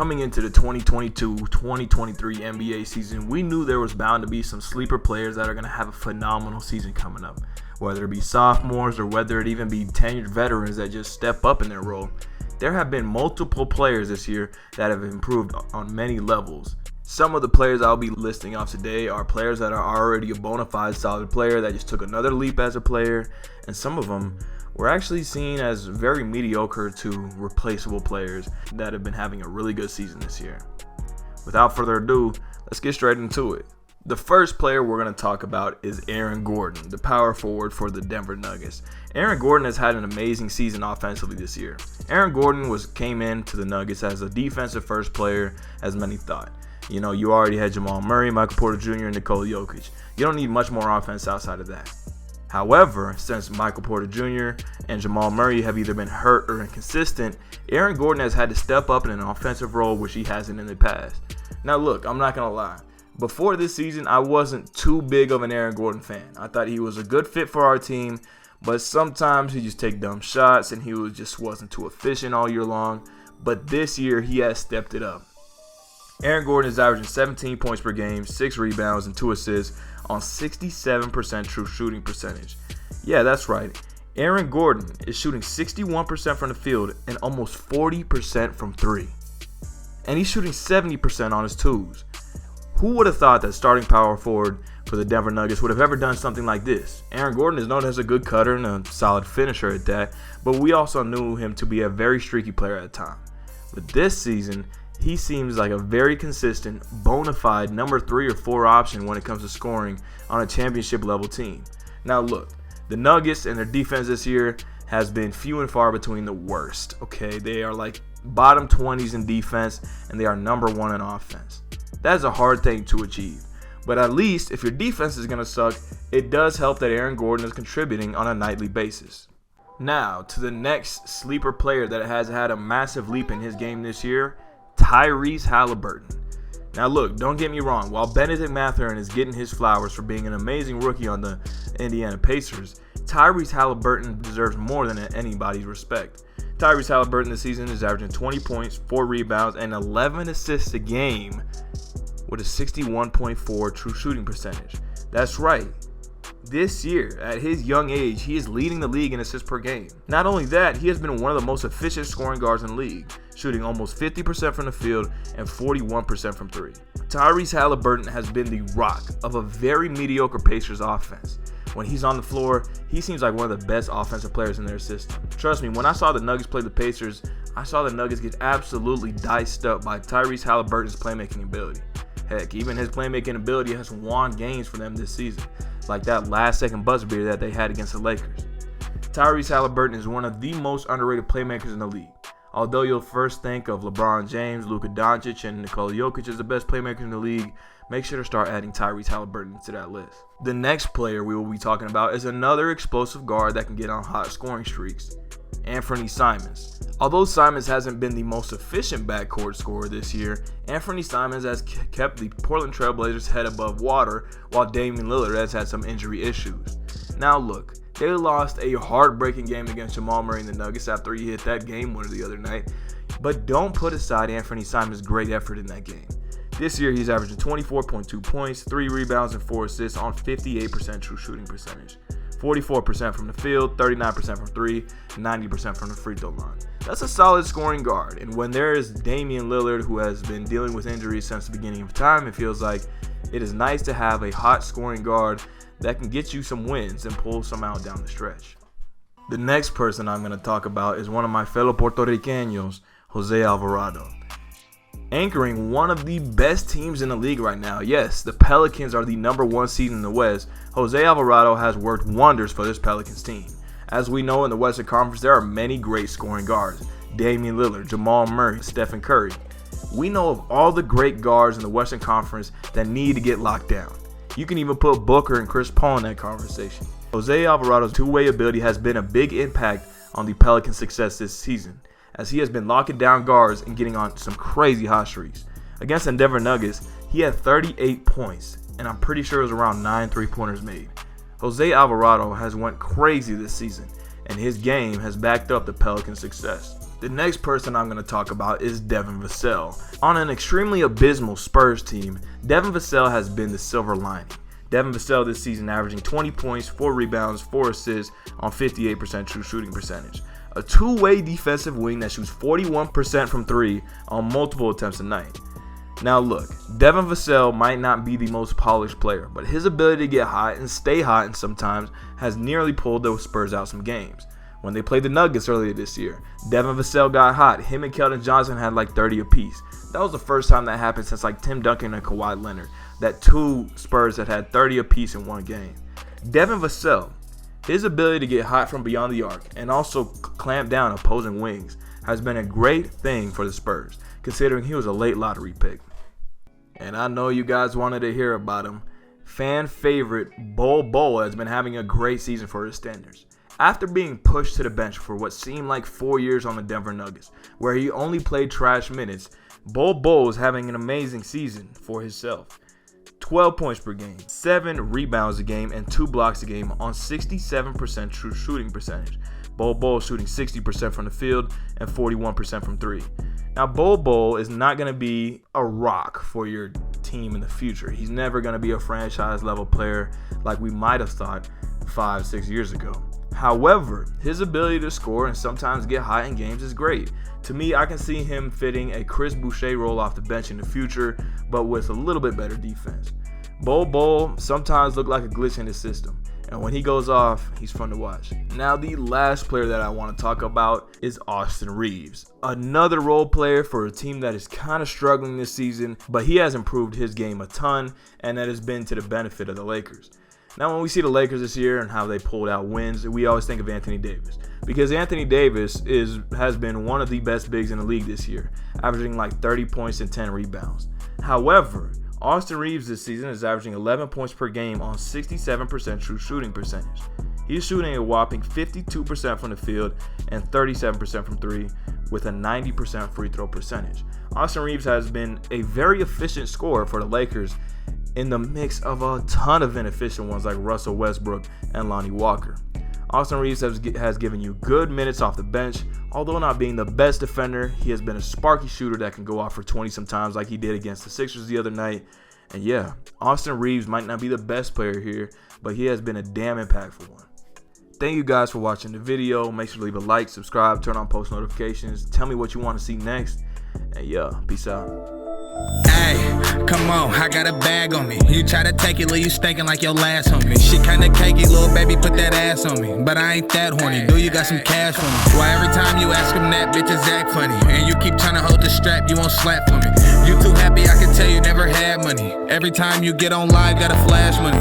Coming into the 2022-2023 NBA season, we knew there was bound to be some sleeper players that are going to have a phenomenal season coming up. Whether it be sophomores or whether it even be tenured veterans that just step up in their role, there have been multiple players this year that have improved on many levels. Some of the players I'll be listing off today are players that are already a bona fide solid player that just took another leap as a player, and some of them were actually seen as very mediocre to replaceable players that have been having a really good season this year. Without further ado, let's get straight into it. The first player we're going to talk about is Aaron Gordon, the power forward for the Denver Nuggets. Aaron Gordon has had an amazing season offensively this year. Aaron Gordon came into the Nuggets as a defensive first player, as many thought. You know, you already had Jamal Murray, Michael Porter Jr., and Nikola Jokic. You don't need much more offense outside of that. However, since Michael Porter Jr. and Jamal Murray have either been hurt or inconsistent, Aaron Gordon has had to step up in an offensive role which he hasn't in the past. Now look, I'm not going to lie. Before this season, I wasn't too big of an Aaron Gordon fan. I thought he was a good fit for our team, but sometimes he just take dumb shots and he just wasn't too efficient all year long. But this year, he has stepped it up. Aaron Gordon is averaging 17 points per game, 6 rebounds, and 2 assists on 67% true shooting percentage. Yeah, that's right. Aaron Gordon is shooting 61% from the field and almost 40% from 3. And he's shooting 70% on his twos. Who would have thought that starting power forward for the Denver Nuggets would have ever done something like this? Aaron Gordon is known as a good cutter and a solid finisher at that, but we also knew him to be a very streaky player at the time. But this season, he seems like a very consistent, bona fide number 3 or 4 option when it comes to scoring on a championship level team. Now look, the Nuggets and their defense this year has been few and far between the worst. Okay, they are like bottom 20s in defense and they are number 1 in offense. That is a hard thing to achieve. But at least if your defense is going to suck, it does help that Aaron Gordon is contributing on a nightly basis. Now to the next sleeper player that has had a massive leap in his game this year, Tyrese Haliburton. Now look, don't get me wrong, while Bennedict Mathurin is getting his flowers for being an amazing rookie on the Indiana Pacers, Tyrese Haliburton deserves more than anybody's respect. Tyrese Haliburton this season is averaging 20 points, 4 rebounds, and 11 assists a game with a 61.4 true shooting percentage. That's right. This year, at his young age, he is leading the league in assists per game. Not only that, he has been one of the most efficient scoring guards in the league, shooting almost 50% from the field and 41% from 3. Tyrese Haliburton has been the rock of a very mediocre Pacers offense. When he's on the floor, he seems like one of the best offensive players in their system. Trust me, when I saw the Nuggets play the Pacers, I saw the Nuggets get absolutely diced up by Tyrese Haliburton's playmaking ability. Heck, even his playmaking ability has won games for them this season, like that last-second buzzer beater that they had against the Lakers. Tyrese Haliburton is one of the most underrated playmakers in the league. Although you'll first think of LeBron James, Luka Doncic, and Nikola Jokic as the best playmakers in the league, make sure to start adding Tyrese Haliburton to that list. The next player we will be talking about is another explosive guard that can get on hot scoring streaks, Anthony Simons. Although Simons hasn't been the most efficient backcourt scorer this year, Anthony Simons has kept the Portland Trail Blazers' head above water while Damian Lillard has had some injury issues. Now look, they lost a heartbreaking game against Jamal Murray and the Nuggets after he hit that game winner the other night, but don't put aside Anthony Simons' great effort in that game. This year he's averaging 24.2 points, 3 rebounds, and 4 assists on 58% true shooting percentage. 44% from the field, 39% from 3, 90% from the free throw line. That's a solid scoring guard, and when there is Damian Lillard, who has been dealing with injuries since the beginning of time, it feels like it is nice to have a hot scoring guard that can get you some wins and pull some out down the stretch. The next person I'm going to talk about is one of my fellow Puerto Ricanos, Jose Alvarado. Anchoring one of the best teams in the league right now. Yes, the Pelicans are the number 1 seed in the West. Jose Alvarado has worked wonders for this Pelicans team. As we know, in the Western Conference, there are many great scoring guards. Damian Lillard, Jamal Murray, Stephen Curry. We know of all the great guards in the Western Conference that need to get locked down. You can even put Booker and Chris Paul in that conversation. Jose Alvarado's two-way ability has been a big impact on the Pelicans' success this season, as he has been locking down guards and getting on some crazy hot streaks. Against the Denver Nuggets, he had 38 points, and I'm pretty sure it was around 9 3-pointers made. Jose Alvarado has went crazy this season, and his game has backed up the Pelicans' success. The next person I'm going to talk about is Devin Vassell. On an extremely abysmal Spurs team, Devin Vassell has been the silver lining. Devin Vassell this season averaging 20 points, 4 rebounds, 4 assists on 58% true shooting percentage. A two-way defensive wing that shoots 41% from 3 on multiple attempts a night. Now look, Devin Vassell might not be the most polished player, but his ability to get hot and stay hot and sometimes has nearly pulled the Spurs out some games. When they played the Nuggets earlier this year, Devin Vassell got hot. Him and Keldon Johnson had like 30 apiece. That was the first time that happened since like Tim Duncan and Kawhi Leonard, that two Spurs had 30 apiece in one game. Devin Vassell, his ability to get hot from beyond the arc and also clamp down opposing wings has been a great thing for the Spurs, considering he was a late lottery pick. And I know you guys wanted to hear about him. Fan favorite Bol has been having a great season for his standards. After being pushed to the bench for what seemed like 4 years on the Denver Nuggets, where he only played trash minutes, Bol is having an amazing season for himself. 12 points per game, 7 rebounds a game, and 2 blocks a game on 67% true shooting percentage. Bol shooting 60% from the field and 41% from 3. Now, Bol is not going to be a rock for your team in the future. He's never going to be a franchise level player like we might have thought 5-6 years ago. However, his ability to score and sometimes get hot in games is great. To me, I can see him fitting a Chris Boucher role off the bench in the future, but with a little bit better defense. Bol sometimes look like a glitch in his system, and when he goes off, he's fun to watch. Now, the last player that I want to talk about is Austin Reaves. Another role player for a team that is kind of struggling this season, but he has improved his game a ton, and that has been to the benefit of the Lakers. Now, when we see the Lakers this year and how they pulled out wins, we always think of Anthony Davis. Because Anthony Davis has been one of the best bigs in the league this year, averaging like 30 points and 10 rebounds. However, Austin Reaves this season is averaging 11 points per game on 67% true shooting percentage. He's shooting a whopping 52% from the field and 37% from 3 with a 90% free throw percentage. Austin Reaves has been a very efficient scorer for the Lakers in the mix of a ton of inefficient ones like Russell Westbrook and Lonnie Walker. Austin Reaves has given you good minutes off the bench. Although not being the best defender, he has been a sparky shooter that can go off for 20 sometimes like he did against the Sixers the other night. And yeah, Austin Reaves might not be the best player here, but he has been a damn impactful one. Thank you guys for watching the video. Make sure to leave a like, subscribe, turn on post notifications. Tell me what you want to see next. And yeah, peace out. Hey, come on, I got a bag on me. You try to take it, leave you stinking like your last homie. Shit kinda cakey, little baby, put that ass on me. But I ain't that horny, do you got some cash for me? Why every time you ask him that, bitches act funny. And you keep trying to hold the strap, you won't slap for me. You too happy, I can tell you never had money. Every time you get on live, gotta flash money.